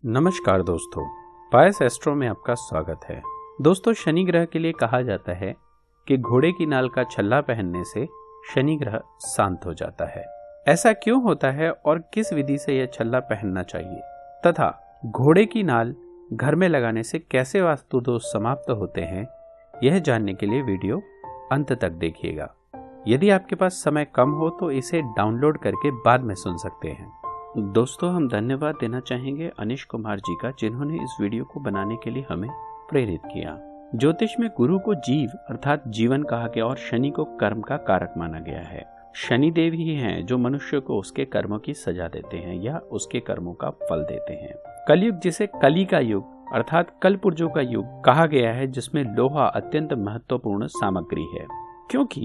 नमस्कार दोस्तों, पायस एस्ट्रो में आपका स्वागत है। दोस्तों, शनि ग्रह के लिए कहा जाता है कि घोड़े की नाल का छल्ला पहनने से शनि ग्रह शांत हो जाता है। ऐसा क्यों होता है और किस विधि से यह छल्ला पहनना चाहिए तथा घोड़े की नाल घर में लगाने से कैसे वास्तु दोष समाप्त होते हैं, यह जानने के लिए वीडियो अंत तक देखिएगा। यदि आपके पास समय कम हो तो इसे डाउनलोड करके बाद में सुन सकते हैं। दोस्तों, हम धन्यवाद देना चाहेंगे अनिश कुमार जी का, जिन्होंने इस वीडियो को बनाने के लिए हमें प्रेरित किया। ज्योतिष में गुरु को जीव अर्थात जीवन कहा गया और शनि को कर्म का कारक माना गया है। शनि देव ही हैं जो मनुष्य को उसके कर्मों की सजा देते हैं या उसके कर्मों का फल देते हैं। कलयुग, जिसे कली का युग अर्थात कलपुर्जों का युग कहा गया है, जिसमें लोहा अत्यंत महत्वपूर्ण सामग्री है, क्योंकि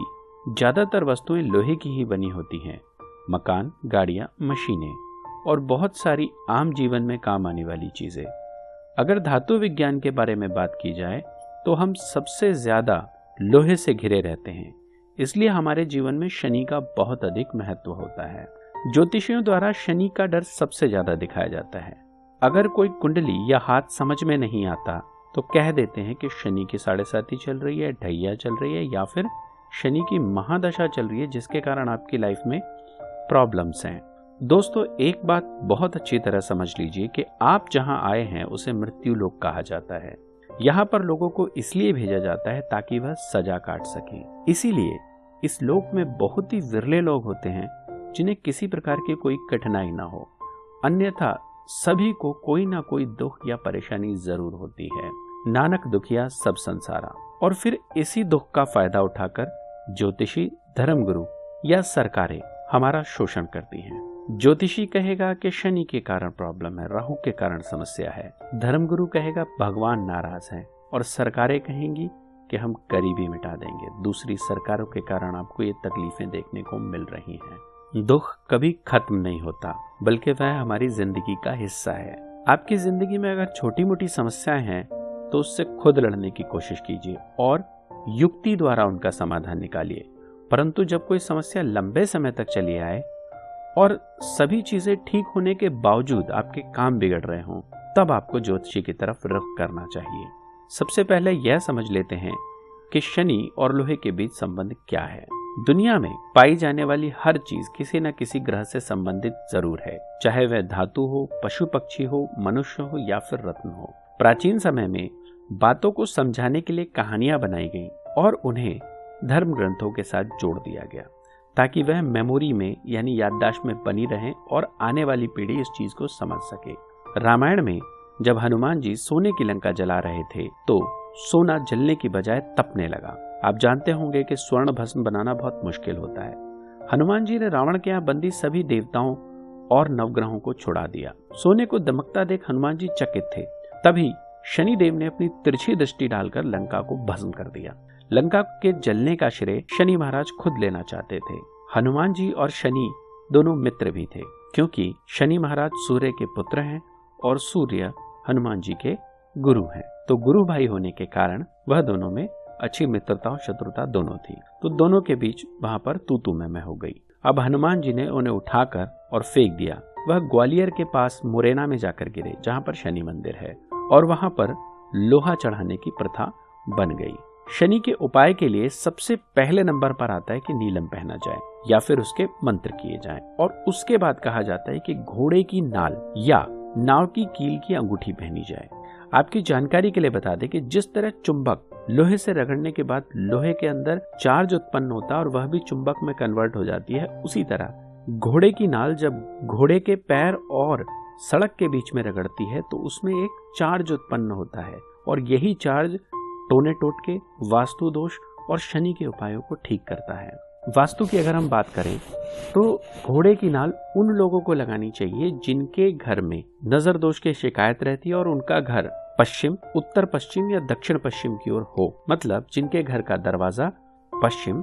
ज्यादातर वस्तुएं लोहे की ही बनी होती हैं। मकान, गाड़ियां, मशीनें और बहुत सारी आम जीवन में काम आने वाली चीजें। अगर धातु विज्ञान के बारे में बात की जाए तो हम सबसे ज्यादा लोहे से घिरे रहते हैं, इसलिए हमारे जीवन में शनि का बहुत अधिक महत्व होता है। ज्योतिषियों द्वारा शनि का डर सबसे ज्यादा दिखाया जाता है। अगर कोई कुंडली या हाथ समझ में नहीं आता तो कह देते हैं कि शनि की 7.5 चल रही है, ढैया चल रही है या फिर शनि की महादशा चल रही है, जिसके कारण आपकी लाइफ में प्रॉब्लम्स हैं। दोस्तों, एक बात बहुत अच्छी तरह समझ लीजिए कि आप जहां आए हैं उसे मृत्यु लोक कहा जाता है। यहाँ पर लोगों को इसलिए भेजा जाता है ताकि वह सजा काट सकें। इसीलिए इस लोक में बहुत ही विरले लोग होते हैं जिन्हें किसी प्रकार की कोई कठिनाई ना हो, अन्यथा सभी को कोई ना कोई दुख या परेशानी जरूर होती है। नानक दुखिया सब संसारा। और फिर इसी दुख का फायदा उठाकर ज्योतिषी, धर्मगुरु या सरकारें हमारा शोषण करती हैं। ज्योतिषी कहेगा कि शनि के कारण प्रॉब्लम है, राहु के कारण समस्या है। धर्मगुरु कहेगा भगवान नाराज हैं और सरकारें कहेंगी कि हम गरीबी मिटा देंगे। दूसरी सरकारों के कारण आपको ये तकलीफें देखने को मिल रही हैं। दुख कभी खत्म नहीं होता, बल्कि वह हमारी जिंदगी का हिस्सा है। आपकी जिंदगी में अगर छोटी मोटी समस्याएं हैं तो उससे खुद लड़ने की कोशिश कीजिए और युक्ति द्वारा उनका समाधान निकालिए। परंतु जब कोई समस्या लंबे समय तक चली आए और सभी चीजें ठीक होने के बावजूद आपके काम बिगड़ रहे हों, तब आपको ज्योतिषी की तरफ रुख करना चाहिए। सबसे पहले यह समझ लेते हैं कि शनि और लोहे के बीच संबंध क्या है। दुनिया में पाई जाने वाली हर चीज किसी न किसी ग्रह से संबंधित जरूर है, चाहे वह धातु हो, पशु पक्षी हो, मनुष्य हो या फिर रत्न हो। प्राचीन समय में बातों को समझाने के लिए कहानियां बनाई गई और उन्हें धर्म ग्रंथों के साथ जोड़ दिया गया ताकि वह मेमोरी में यानी याददाश्त में बनी रहें और आने वाली पीढ़ी इस चीज को समझ सके। रामायण में जब हनुमान जी सोने की लंका जला रहे थे तो सोना जलने की बजाय तपने लगा। आप जानते होंगे कि स्वर्ण भस्म बनाना बहुत मुश्किल होता है। हनुमान जी ने रावण के यहाँ बंदी सभी देवताओं और नवग्रहों को छुड़ा दिया। सोने को दमकता देख हनुमान जी चकित थे। तभी शनिदेव ने अपनी तिरछी दृष्टि डालकर लंका को भस्म कर दिया। लंका के जलने का श्रेय शनि महाराज खुद लेना चाहते थे। हनुमान जी और शनि दोनों मित्र भी थे, क्योंकि शनि महाराज सूर्य के पुत्र हैं और सूर्य हनुमान जी के गुरु हैं। तो गुरु भाई होने के कारण वह दोनों में अच्छी मित्रता और शत्रुता दोनों थी। तो दोनों के बीच वहां पर तू मैं हो गई। अब हनुमान जी ने उन्हें उठाकर और फेंक दिया। वह ग्वालियर के पास मुरैना में जाकर गिरे, जहां पर शनि मंदिर है, और वहां पर लोहा चढ़ाने की प्रथा बन गई। शनि के उपाय के लिए सबसे पहले नंबर पर आता है कि नीलम पहना जाए या फिर उसके मंत्र किए जाएं, और उसके बाद कहा जाता है कि घोड़े की नाल या नाव की कील की अंगूठी पहनी जाए। आपकी जानकारी के लिए बता दें कि जिस तरह चुंबक लोहे से रगड़ने के बाद लोहे के अंदर चार्ज उत्पन्न होता है और वह भी चुंबक में कन्वर्ट हो जाती है, उसी तरह घोड़े की नाल जब घोड़े के पैर और सड़क के बीच में रगड़ती है तो उसमें एक चार्ज उत्पन्न होता है, और यही चार्ज टोने टोटके, वास्तु दोष और शनि के उपायों को ठीक करता है। वास्तु की अगर हम बात करें तो घोड़े की नाल उन लोगों को लगानी चाहिए जिनके घर में नजर दोष की शिकायत रहती है और उनका घर पश्चिम, उत्तर पश्चिम या दक्षिण पश्चिम की ओर हो। मतलब जिनके घर का दरवाजा पश्चिम,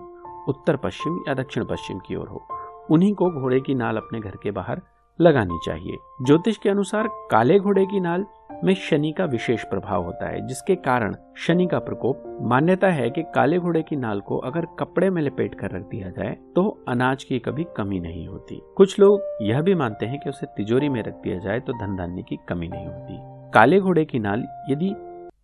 उत्तर पश्चिम या दक्षिण पश्चिम की ओर हो, उन्हीं को घोड़े की नाल अपने घर के बाहर लगानी चाहिए। ज्योतिष के अनुसार काले घोड़े की नाल में शनि का विशेष प्रभाव होता है, जिसके कारण शनि का प्रकोप। मान्यता है कि काले घोड़े की नाल को अगर कपड़े में लपेट कर रख दिया जाए तो अनाज की कभी कमी नहीं होती। कुछ लोग यह भी मानते हैं कि उसे तिजोरी में रख दिया जाए तो धन धान्य की कमी नहीं होती। काले घोड़े की नाल यदि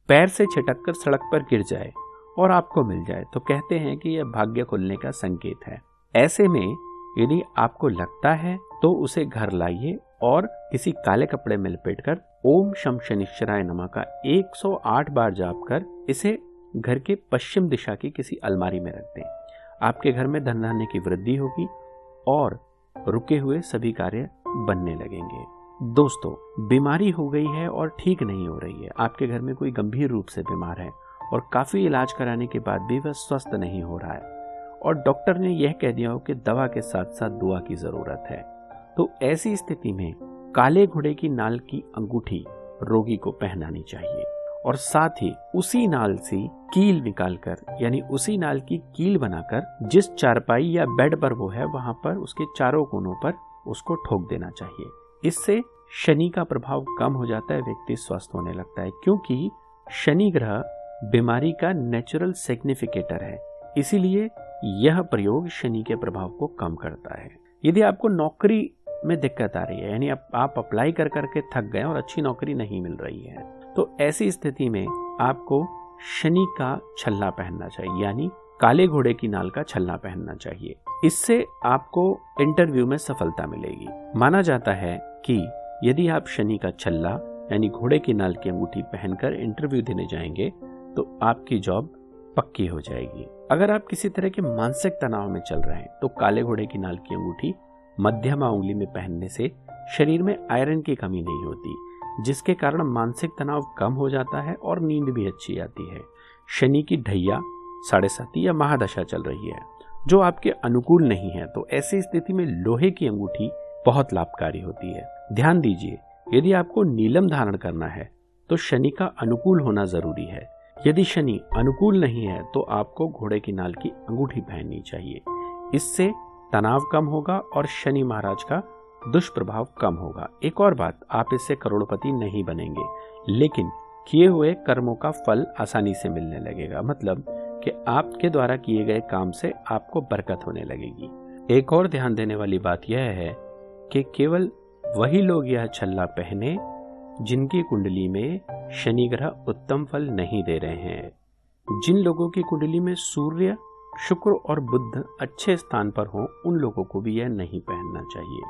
पैर से छिटक कर सड़क पर गिर जाए और आपको मिल जाए तो कहते हैं कि यह भाग्य खुलने का संकेत है। ऐसे में यदि आपको लगता है तो उसे घर लाइए और किसी काले कपड़े में लपेटकर ओम शम शनिश्चराय नमः का 108 बार जाप कर इसे घर के पश्चिम दिशा की किसी अलमारी में रख दें। आपके घर में धन धान्य की वृद्धि होगी और रुके हुए सभी कार्य बनने लगेंगे। दोस्तों, बीमारी हो गई है और ठीक नहीं हो रही है, आपके घर में कोई गंभीर रूप से बीमार है और काफी इलाज कराने के बाद भी वह स्वस्थ नहीं हो रहा है और डॉक्टर ने यह कह दिया हो कि दवा के साथ साथ दुआ की जरूरत है, तो ऐसी स्थिति में काले घोड़े की नाल की अंगूठी रोगी को पहनानी चाहिए और साथ ही उसी नाल से कील निकालकर, यानी उसी नाल की कील बनाकर जिस चारपाई या बेड पर वो है वहां पर उसके चारों कोनों पर उसको ठोक देना चाहिए। इससे शनि का प्रभाव कम हो जाता है, व्यक्ति स्वस्थ होने लगता है, क्योंकि शनि ग्रह बीमारी का नेचुरल सिग्निफिकेटर है। इसीलिए यह प्रयोग शनि के प्रभाव को कम करता है। यदि आपको नौकरी में दिक्कत आ रही है, यानी आप अप्लाई कर करके थक गए और अच्छी नौकरी नहीं मिल रही है, तो ऐसी स्थिति में आपको शनि का छल्ला पहनना चाहिए, यानी काले घोड़े की नाल का छल्ला पहनना चाहिए। इससे आपको इंटरव्यू में सफलता मिलेगी। माना जाता है कि यदि आप शनि का छल्ला यानी घोड़े की नाल की अंगूठी पहनकर इंटरव्यू देने जाएंगे तो आपकी जॉब पक्की हो जाएगी। अगर आप किसी तरह के मानसिक तनाव में चल रहे हैं तो काले घोड़े की नाल की अंगूठी मध्यमा उंगली में पहनने से शरीर में आयरन की कमी नहीं होती, जिसके कारण मानसिक तनाव कम हो जाता है और नींद भी अच्छी आती है। शनि की ढैया 7.5 या महादशा चल रही है जो आपके अनुकूल नहीं है, तो ऐसी स्थिति में लोहे की अंगूठी बहुत लाभकारी होती है। ध्यान दीजिए, यदि आपको नीलम धारण करना है तो शनि का अनुकूल होना जरूरी है। यदि शनि अनुकूल नहीं है तो आपको घोड़े की नाल की अंगूठी पहननी चाहिए। इससे तनाव कम होगा और शनि महाराज का दुष्प्रभाव कम होगा। एक और बात, आप इससे करोड़पति नहीं बनेंगे, लेकिन किए हुए कर्मों का फल आसानी से मिलने लगेगा। मतलब कि आपके द्वारा किए गए काम से आपको बरकत होने लगेगी। एक और ध्यान देने वाली बात यह है कि केवल वही लोग यह छल्ला पहने जिनकी कुंडली में शनि ग्रह उत्तम फल नहीं दे रहे हैं। जिन लोगों की कुंडली में सूर्य, शुक्र और बुध अच्छे स्थान पर हो, उन लोगों को भी यह नहीं पहनना चाहिए।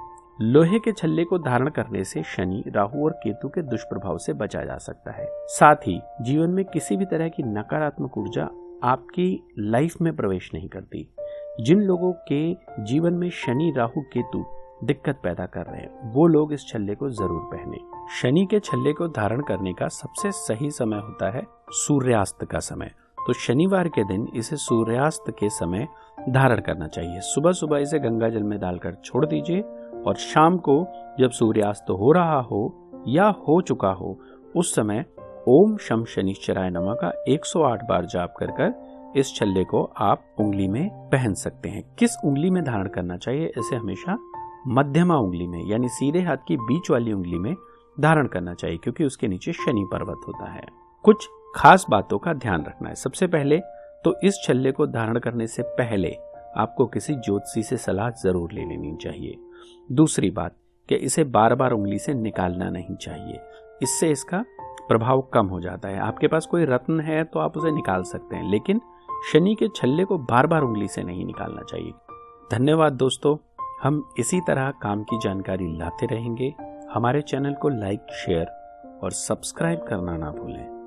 लोहे के छल्ले को धारण करने से शनि, राहु और केतु के दुष्प्रभाव से बचा जा सकता है। साथ ही जीवन में किसी भी तरह की नकारात्मक ऊर्जा आपकी लाइफ में प्रवेश नहीं करती। जिन लोगों के जीवन में शनि, राहु, केतु दिक्कत पैदा कर रहे हैं, वो लोग इस छल्ले को जरूर पहने। शनि के छल्ले को धारण करने का सबसे सही समय होता है सूर्यास्त का समय, तो शनिवार के दिन इसे सूर्यास्त के समय धारण करना चाहिए। सुबह सुबह इसे गंगा जल में डालकर छोड़ दीजिए और शाम को जब सूर्यास्त हो रहा हो या हो चुका हो, उस समय ओम शम शनिश्चराय नमः का 108 बार जाप कर कर इस छल्ले को आप उंगली में पहन सकते हैं। किस उंगली में धारण करना चाहिए? इसे हमेशा मध्यमा उंगली में, यानी सीधे हाथ की बीच वाली उंगली में धारण करना चाहिए, क्योंकि उसके नीचे शनि पर्वत होता है। कुछ खास बातों का ध्यान रखना है। सबसे पहले तो इस छल्ले को धारण करने से पहले आपको किसी ज्योतिषी से सलाह जरूर ले लेनी चाहिए। दूसरी बात कि इसे बार बार उंगली से निकालना नहीं चाहिए, इससे इसका प्रभाव कम हो जाता है। आपके पास कोई रत्न है तो आप उसे निकाल सकते हैं, लेकिन शनि के छल्ले को बार बार उंगली से नहीं निकालना चाहिए। धन्यवाद दोस्तों, हम इसी तरह काम की जानकारी लाते रहेंगे। हमारे चैनल को लाइक, शेयर और सब्सक्राइब करना ना भूलें।